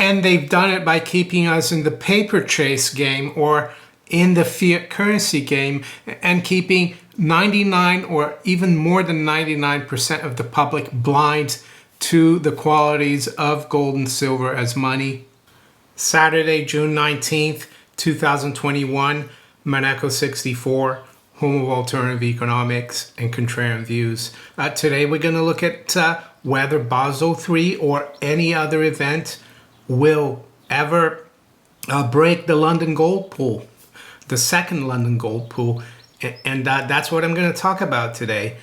And they've done it by keeping us in the paper chase game or in the fiat currency game and keeping 99 or even more than 99% of the public blind to the qualities of gold and silver as money. Saturday, June 19th, 2021, Monaco 64, home of alternative economics and contrarian views. Today we're going to look at whether Basel 3 or any other event will ever break the London gold pool, the second London gold pool. And that's what I'm going to talk about today.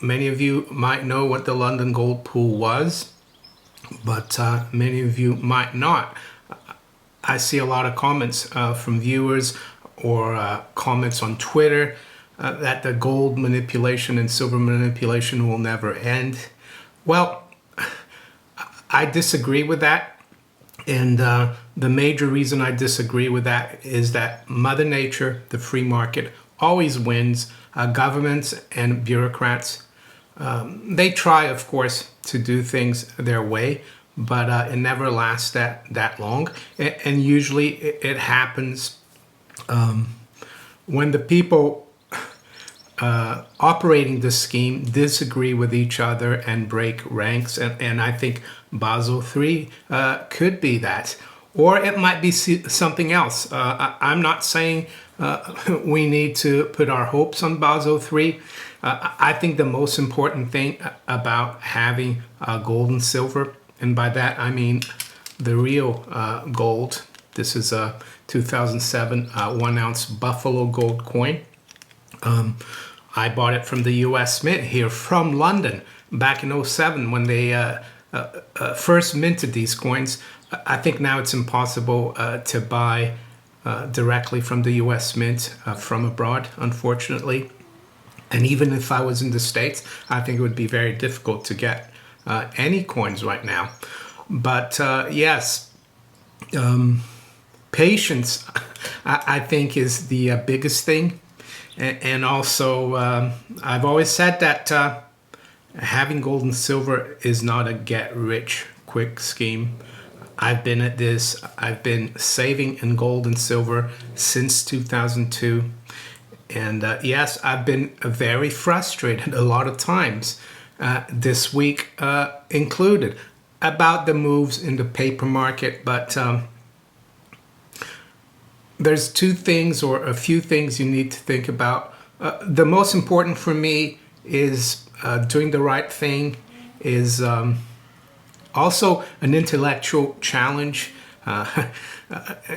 Many of you might know what the London gold pool was, but many of you might not. I see a lot of comments from viewers or comments on Twitter that the gold manipulation and silver manipulation will never end. Well, I disagree with that. And the major reason I disagree with that is that Mother Nature, the free market, always wins. Governments and bureaucrats, they try, of course, to do things their way, but it never lasts that long. And usually it happens when the people operating the scheme disagree with each other and break ranks. And I think Basel 3 could be that. Or it might be something else. I'm not saying we need to put our hopes on Basel 3. I think the most important thing about having gold and silver, and by that I mean the real gold. This is a 2007 1-ounce Buffalo gold coin. I bought it from the US Mint here from London back in 2007 when they first minted these coins. I think now it's impossible to buy directly from the US Mint from abroad, unfortunately. And even if I was in the States, I think it would be very difficult to get any coins right now. But yes, patience, I think, is the biggest thing. And also, I've always said that having gold and silver is not a get-rich-quick scheme. I've been at this. I've been saving in gold and silver since 2002. And yes, I've been very frustrated a lot of times, this week included, about the moves in the paper market. But there's two things or a few things you need to think about. The most important for me is doing the right thing, is also an intellectual challenge.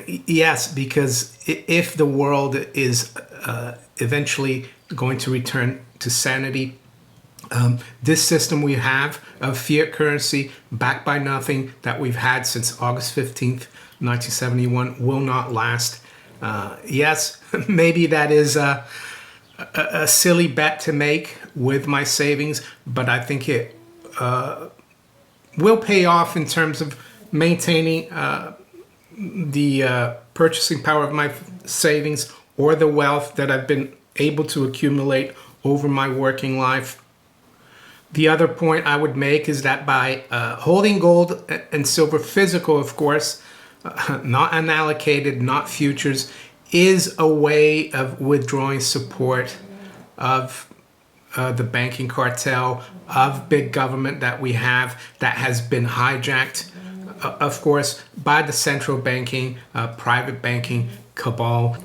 Yes, because if the world is eventually going to return to sanity, this system we have of fiat currency backed by nothing that we've had since August 15th, 1971 will not last. Yes, maybe that is a silly bet to make with my savings, but I think it will pay off in terms of maintaining the purchasing power of my savings or the wealth that I've been able to accumulate over my working life. The other point I would make is that by holding gold and silver physical, of course, not unallocated, not futures, is a way of withdrawing support of the banking cartel, of big government that we have that has been hijacked, of course, by the central banking, private banking cabal.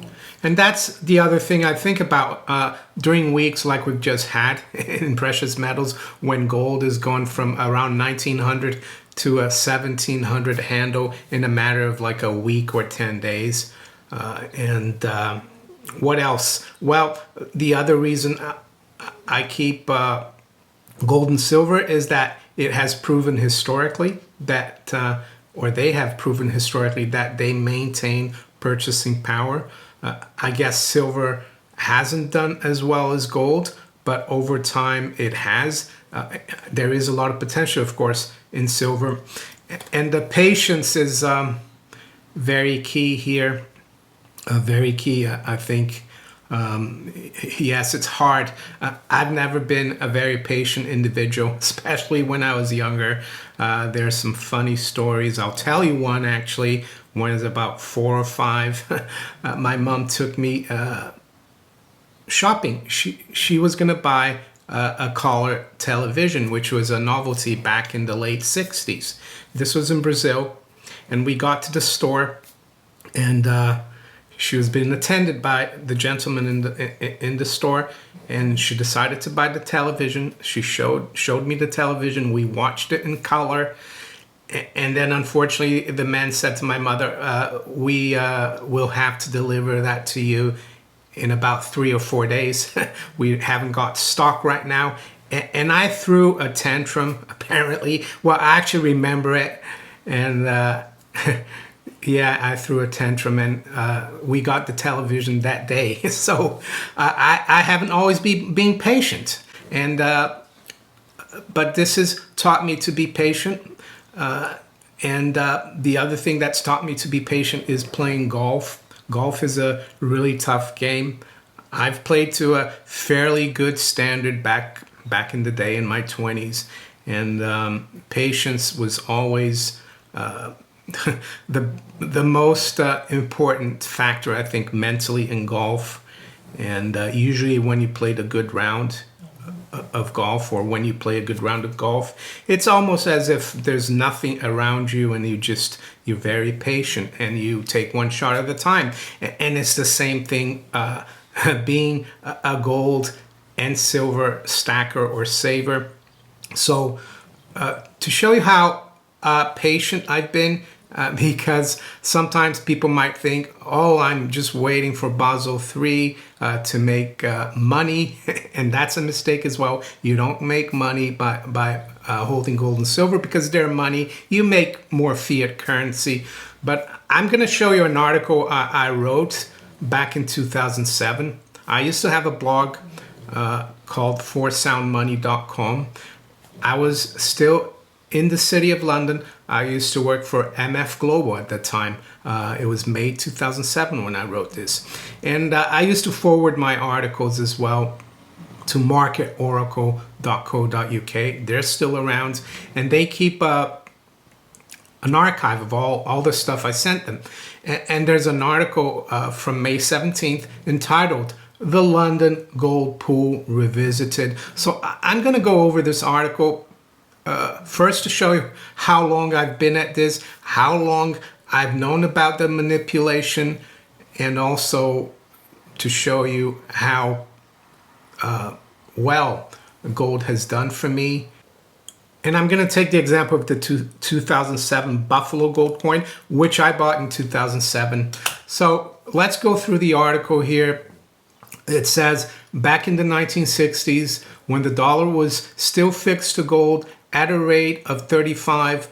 And that's the other thing I think about during weeks like we've just had in precious metals, when gold has gone from around 1900 to a 1700 handle in a matter of like a week or 10 days. And what else? Well, the other reason I keep gold and silver is that it has proven historically that, or they have proven historically that they maintain purchasing power. I guess silver hasn't done as well as gold, but over time it has. There is a lot of potential, of course, in silver. And the patience is very key here. Very key, I think. Yes, it's hard. I've never been a very patient individual, especially when I was younger. There's some funny stories. I'll tell you one actually. When I was about 4 or 5, my mom took me shopping. She was gonna buy a color television, which was a novelty back in the late 60s. This was in Brazil, and we got to the store, and she was being attended by the gentleman in the store, and she decided to buy the television. She showed me the television. We watched it in color, and then unfortunately the man said to my mother, "We will have to deliver that to you in about 3 or 4 days. We haven't got stock right now." And I threw a tantrum. Apparently, well, I actually remember it, and yeah, I threw a tantrum, and we got the television that day. So I haven't always been patient, and but this has taught me to be patient. And the other thing that's taught me to be patient is playing golf. Golf is a really tough game. I've played to a fairly good standard back in the day in my 20s, and patience was always the most important factor, I think, mentally in golf. And usually when you played a good round of golf, or when you play a good round of golf, it's almost as if there's nothing around you, and you're very patient, and you take one shot at a time. And it's the same thing being a gold and silver stacker or saver. So to show you how patient I've been, because sometimes people might think, oh, I'm just waiting for Basel3 to make money, and that's a mistake as well. You don't make money by holding gold and silver because they're money. You make more fiat currency. But I'm going to show you an article I wrote back in 2007. I used to have a blog called forsoundmoney.com. I was still in the city of London. I used to work for MF Global at that time. It was May 2007 when I wrote this. And I used to forward my articles as well to marketoracle.co.uk. They're still around, and they keep an archive of all the stuff I sent them. And there's an article from May 17th entitled "The London Gold Pool Revisited." So I'm going to go over this article first to show you how long I've been at this, how long I've known about the manipulation, and also to show you how well gold has done for me. And I'm going to take the example of the 2007 Buffalo gold coin, which I bought in 2007. So let's go through the article here. It says, back in the 1960s, when the dollar was still fixed to gold at a rate of $35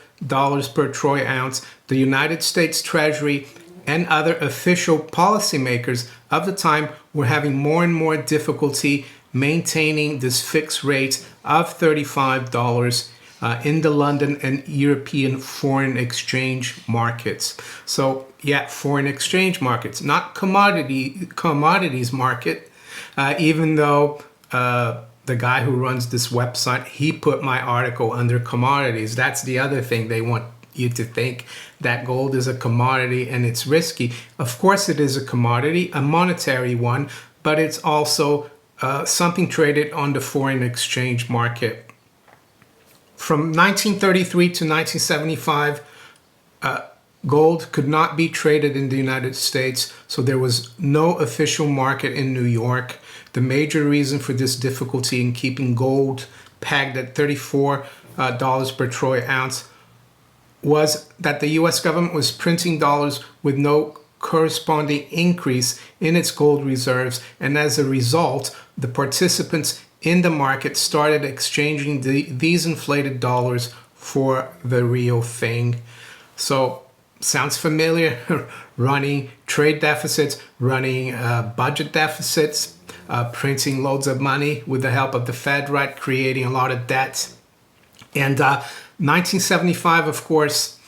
per troy ounce, the United States Treasury and other official policymakers of the time were having more and more difficulty maintaining this fixed rate of $35 in the London and European foreign exchange markets. So yeah, foreign exchange markets, not commodities market, even though the guy who runs this website, he put my article under commodities. That's the other thing. They want you to think that gold is a commodity and it's risky. Of course it is a commodity, a monetary one, but it's also something traded on the foreign exchange market. From 1933 to 1975, gold could not be traded in the United States, so there was no official market in New York. The major reason for this difficulty in keeping gold pegged at $34 per troy ounce was that the US government was printing dollars with no corresponding increase in its gold reserves, and as a result, the participants in the market started exchanging these inflated dollars for the real thing. So, sounds familiar? Running trade deficits, running budget deficits, printing loads of money with the help of the Fed, right? Creating a lot of debt. And 1975, of course,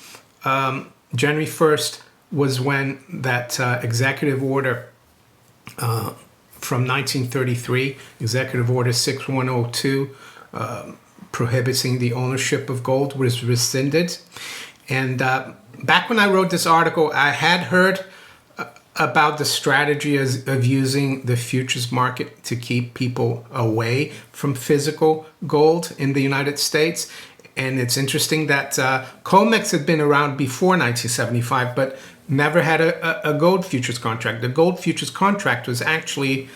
January 1st was when that executive order from 1933, Executive Order 6102, prohibiting the ownership of gold, was rescinded. And back when I wrote this article, I had heard about the strategy of using the futures market to keep people away from physical gold in the United States. And it's interesting that COMEX had been around before 1975, but never had a gold futures contract. The gold futures contract was actually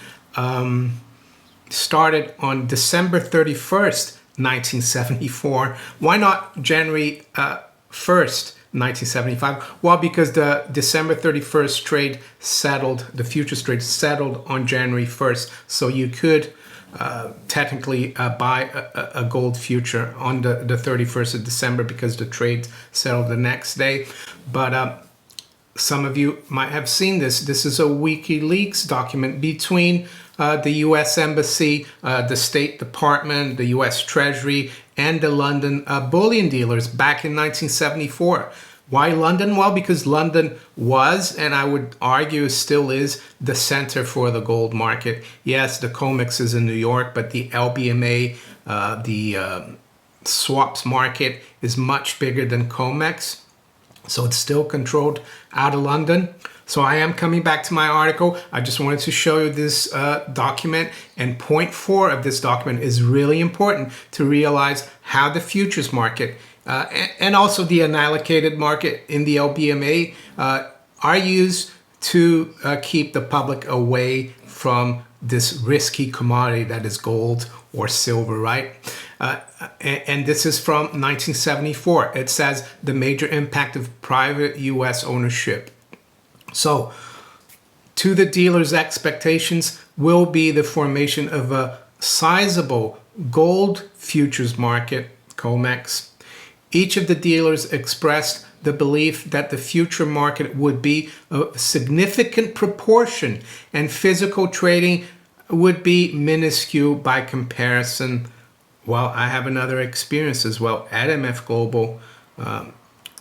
started on December 31st, 1974. Why not January 1st, 1975? Well, because the December 31st trade settled, the futures trade settled on January 1st. So you could technically buy a gold future on the 31st of December because the trade settled the next day. But some of you might have seen this. This is a WikiLeaks document between the U.S. Embassy, the State Department, the U.S. Treasury, and the London bullion dealers back in 1974. Why London? Well, because London was, and I would argue still is, the center for the gold market. Yes, the COMEX is in New York, but the LBMA, the swaps market, is much bigger than COMEX. So it's still controlled out of London. So I am coming back to my article. I just wanted to show you this document, and point 4 of this document is really important to realize how the futures market and also the unallocated market in the LBMA are used to keep the public away from this risky commodity that is gold or silver, right? And this is from 1974. It says the major impact of private U.S. ownership. So, to the dealer's expectations will be the formation of a sizable gold futures market, COMEX. Each of the dealers expressed the belief that the future market would be a significant proportion and physical trading would be minuscule by comparison. Well, I have another experience as well at MF Global.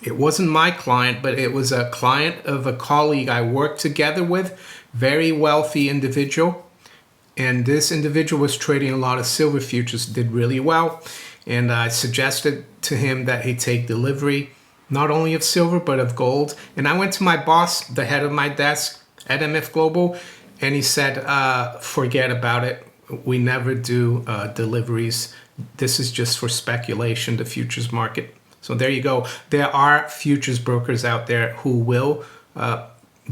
It wasn't my client, but it was a client of a colleague I worked together with, very wealthy individual. And this individual was trading a lot of silver futures, did really well. And I suggested to him that he take delivery, not only of silver, but of gold. And I went to my boss, the head of my desk at MF Global, and he said, forget about it. We never do deliveries. This is just for speculation, the futures market. So there you go. There are futures brokers out there who will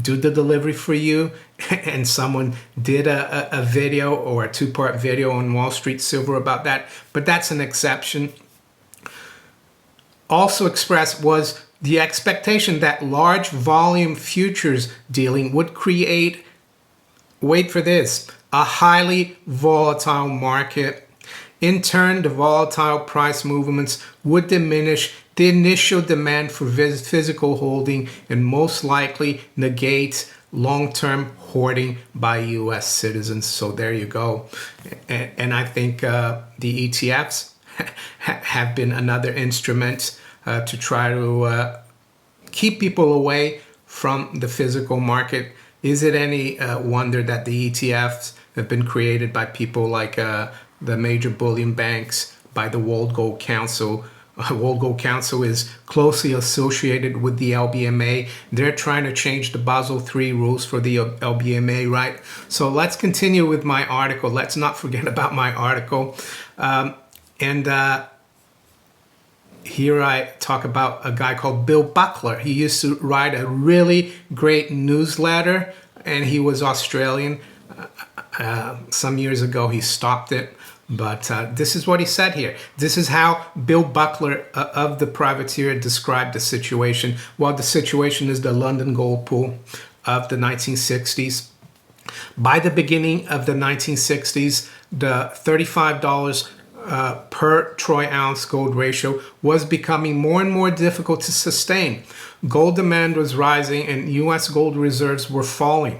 do the delivery for you. And someone did a video or a 2-part video on Wall Street Silver about that. But that's an exception. Also expressed was the expectation that large volume futures dealing would create, wait for this, a highly volatile market. In turn, the volatile price movements would diminish the initial demand for physical holding and most likely negate long-term hoarding by U.S. citizens. So there you go. And I think the ETFs have been another instrument to try to keep people away from the physical market. Is it any wonder that the ETFs have been created by people like the major bullion banks, by the World Gold Council? World Gold Council is closely associated with the LBMA. They're trying to change the Basel3 rules for the LBMA, right? So let's continue with my article. Let's not forget about my article. Here I talk about a guy called Bill Buckler. He used to write a really great newsletter, and he was Australian. Some years ago, he stopped it. But this is what he said here. This is how Bill Buckler of the Privateer described the situation. Well, the situation is the London gold pool of the 1960s. By the beginning of the 1960s, the $35 per troy ounce gold ratio was becoming more and more difficult to sustain. Gold demand was rising and U.S. gold reserves were falling,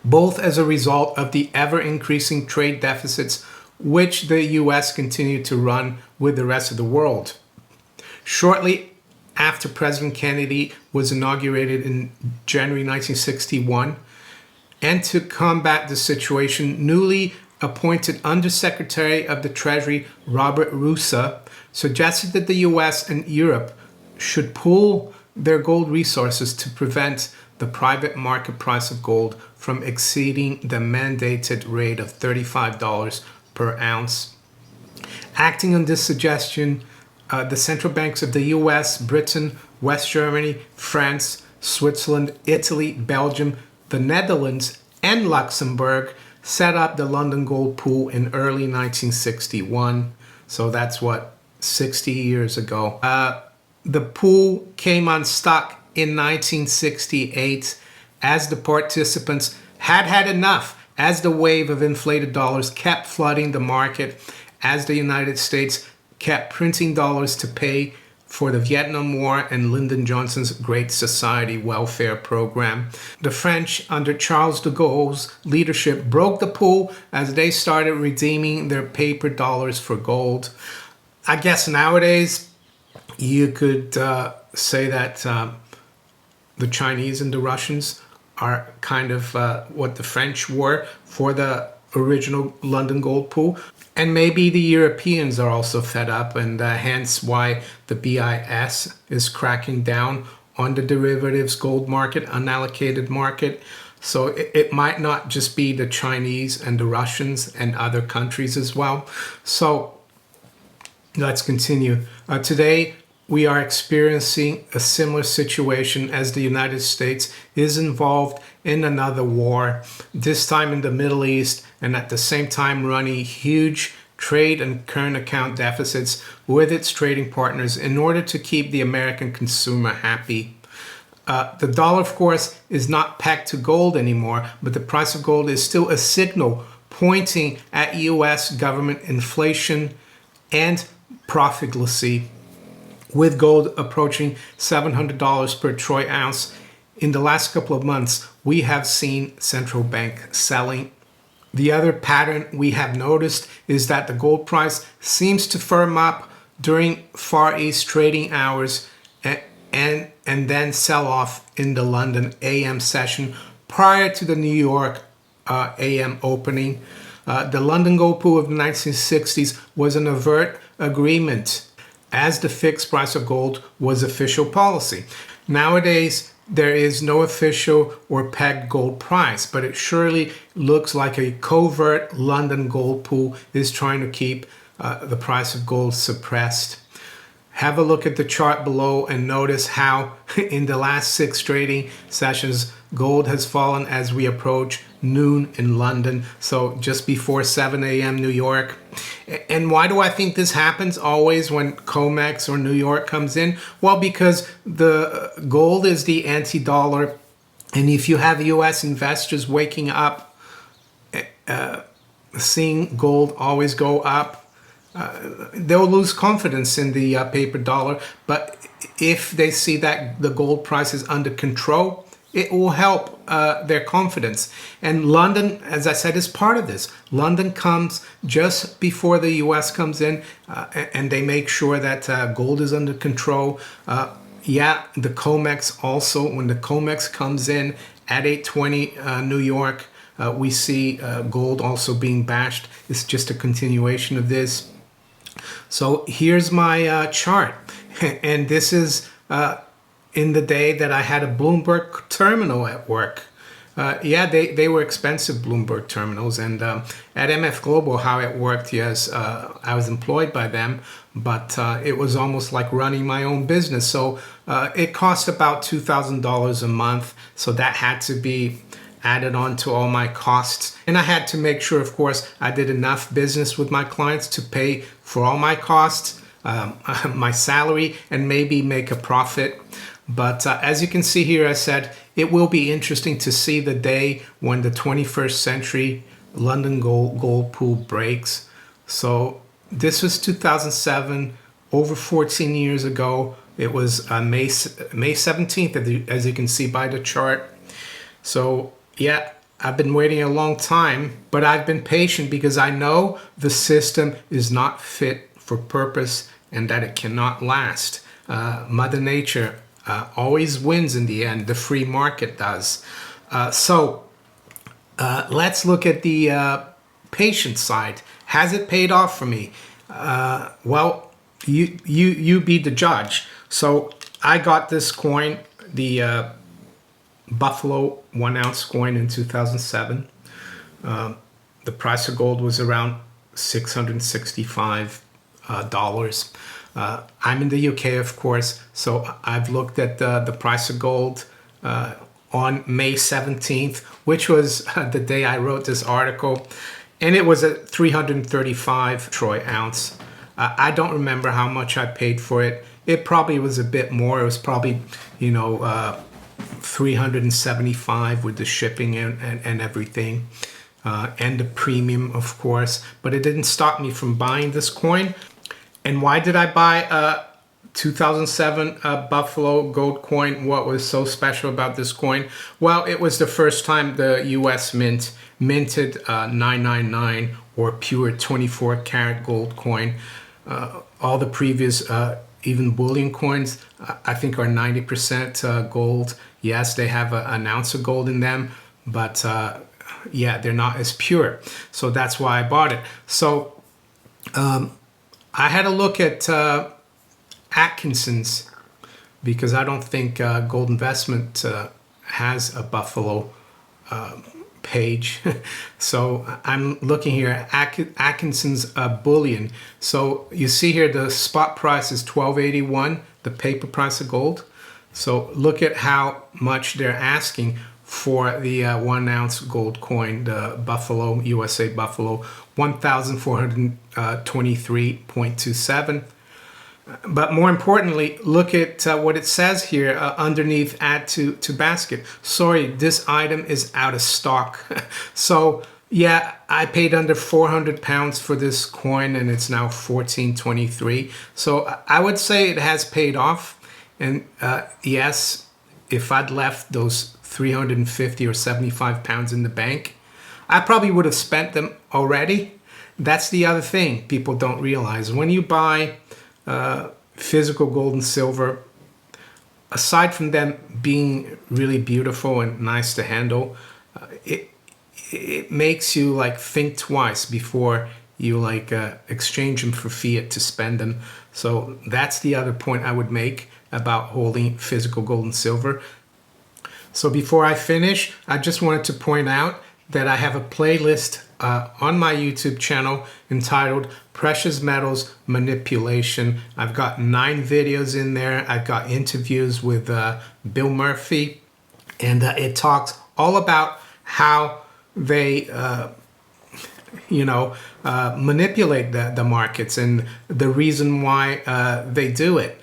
both as a result of the ever-increasing trade deficits which the U.S. continued to run with the rest of the world. Shortly after President Kennedy was inaugurated in January 1961, And to combat the situation, newly appointed Undersecretary of the Treasury Robert Russa suggested that the US and Europe should pool their gold resources to prevent the private market price of gold from exceeding the mandated rate of $35 per ounce. Acting on this suggestion, the central banks of the US, Britain, West Germany, France, Switzerland, Italy, Belgium, the Netherlands, and Luxembourg set up the London Gold Pool in early 1961. So that's what, 60 years ago. The pool came unstuck in 1968 as the participants had enough, as the wave of inflated dollars kept flooding the market, as the United States kept printing dollars to pay for the Vietnam War and Lyndon Johnson's Great Society welfare program. The French, under Charles de Gaulle's leadership, broke the pool as they started redeeming their paper dollars for gold. I guess nowadays you could say that the Chinese and the Russians are kind of what the French were for the original London Gold Pool. And maybe the Europeans are also fed up, and hence why the BIS is cracking down on the derivatives gold market, unallocated market. So it might not just be the Chinese and the Russians and other countries as well. So let's continue. Today, we are experiencing a similar situation as the United States is involved in another war, this time in the Middle East, and at the same time running huge trade and current account deficits with its trading partners in order to keep the American consumer happy. The dollar, of course, is not pegged to gold anymore, but the price of gold is still a signal pointing at US government inflation and profligacy. With gold approaching $700 per troy ounce, in the last couple of months, we have seen central bank selling. The other pattern we have noticed is that the gold price seems to firm up during Far East trading hours and then sell off in the London AM session prior to the New York AM opening. The London Gold Pool of the 1960s was an overt agreement, as the fixed price of gold was official policy. Nowadays, there is no official or pegged gold price, but it surely looks like a covert London Gold Pool is trying to keep the price of gold suppressed. Have a look at the chart below and notice how in the last 6 trading sessions, gold has fallen as we approach noon in London, so just before 7 a.m. New York. And why do I think this happens always when COMEX or New York comes in? Well, because the gold is the anti-dollar, and if you have US investors waking up, seeing gold always go up, they'll lose confidence in the paper dollar. But if they see that the gold price is under control, it will help their confidence. And London, as I said, is part of this. London comes just before the US comes in, and they make sure that gold is under control. The COMEX also, when the COMEX comes in at 8:20 New York, we see gold also being bashed. It's just a continuation of this. So here's my chart, and this is in the day that I had a Bloomberg terminal at work. They were expensive Bloomberg terminals, and at MF Global, how it worked, yes, I was employed by them, but it was almost like running my own business. So it cost about $2,000 a month, so that had to be added on to all my costs. And I had to make sure, of course, I did enough business with my clients to pay for all my costs, my salary, and maybe make a profit. But as you can see here, I said, it will be interesting to see the day when the 21st century London gold pool breaks. So this was 2007, over 14 years ago. It was May 17th, as you can see by the chart. So yeah, I've been waiting a long time, but I've been patient because I know the system is not fit for purpose and that it cannot last. Mother Nature always wins in the end. The free market does. So Let's look at the patient side. Has it paid off for me? Well, you be the judge. So I got this coin, the Buffalo 1 ounce coin in 2007. The price of gold was around $665. I'm in the UK, of course, so I've looked at the price of gold on May 17th, which was the day I wrote this article, and it was at 335 troy ounce. I don't remember how much I paid for it. It probably was a bit more. It was probably, 375 with the shipping and everything, and the premium, of course. But it didn't stop me from buying this coin. And why did I buy a 2007 Buffalo gold coin? What was so special about this coin? Well, it was the first time the US minted 999 or pure 24 karat gold coin. All the previous even bullion coins, I think, are 90% gold. Yes, they have an ounce of gold in them, but yeah, they're not as pure. So that's why I bought it. So I had a look at Atkinson's, because I don't think Gold Investment has a Buffalo page. So I'm looking here at Atkinson's bullion. So you see here the spot price is $12.81, the paper price of gold. So look at how much they're asking for the 1 ounce gold coin, the Buffalo, USA Buffalo, 1,423.27. But more importantly, look at what it says here underneath add to basket. Sorry, this item is out of stock. So yeah, I paid under 400 pounds for this coin and it's now 1423. So I would say it has paid off. And yes, if I'd left those 350 or 75 pounds in the bank, I probably would have spent them already. That's the other thing people don't realize. When you buy physical gold and silver, aside from them being really beautiful and nice to handle, it makes you like think twice before you exchange them for fiat to spend them. So that's the other point I would make about holding physical gold and silver. So before I finish, I just wanted to point out that I have a playlist on my YouTube channel entitled Precious Metals Manipulation. I've got 9 videos in there. I've got interviews with Bill Murphy, and it talks all about how they manipulate the markets and the reason why they do it.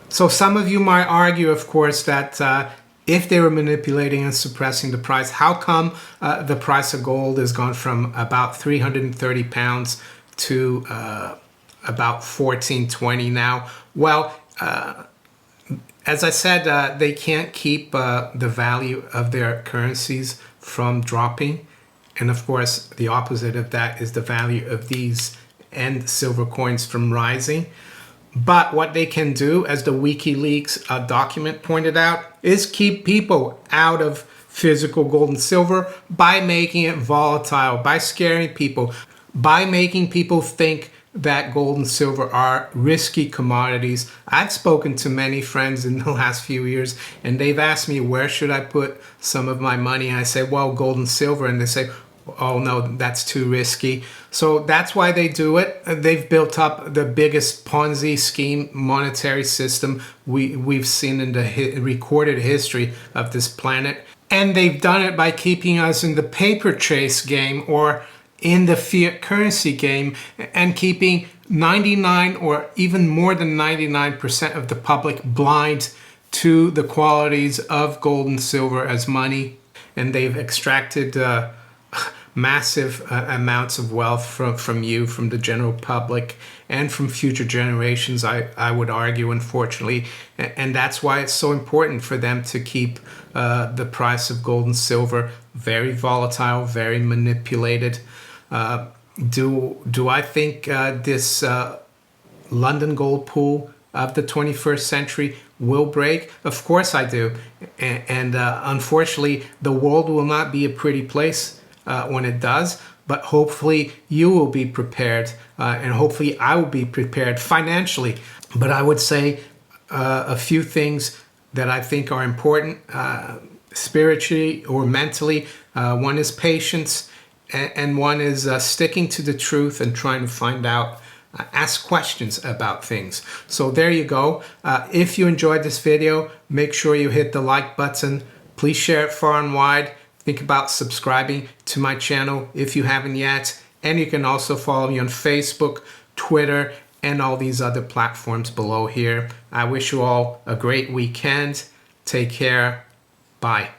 So some of you might argue, of course, that if they were manipulating and suppressing the price, how come the price of gold has gone from about 330 pounds to about 1420 now? Well, as I said, they can't keep the value of their currencies from dropping. And of course, the opposite of that is the value of these and silver coins from rising. But what they can do, as the WikiLeaks document pointed out, is keep people out of physical gold and silver by making it volatile, by scaring people, by making people think that gold and silver are risky commodities. I've spoken to many friends in the last few years, and they've asked me, where should I put some of my money? And I say, well, gold and silver. And they say, oh no, that's too risky. So that's why they do it. They've built up the biggest Ponzi scheme monetary system we've seen in the recorded history of this planet. And they've done it by keeping us in the paper chase game or in the fiat currency game and keeping 99 or even more than 99% of the public blind to the qualities of gold and silver as money. And they've extracted massive amounts of wealth from you, from the general public, and from future generations, I would argue, unfortunately. And that's why it's so important for them to keep the price of gold and silver very volatile, very manipulated. Do I think this London gold pool of the 21st century will break? Of course I do. And unfortunately, the world will not be a pretty place when it does, but hopefully you will be prepared, and hopefully I will be prepared financially. But I would say a few things that I think are important spiritually or mentally. One is patience, and one is sticking to the truth and trying to find out, ask questions about things. So there you go. If you enjoyed this video, make sure you hit the like button. Please share it far and wide. Think about subscribing to my channel if you haven't yet. And you can also follow me on Facebook, Twitter, and all these other platforms below here. I wish you all a great weekend. Take care. Bye.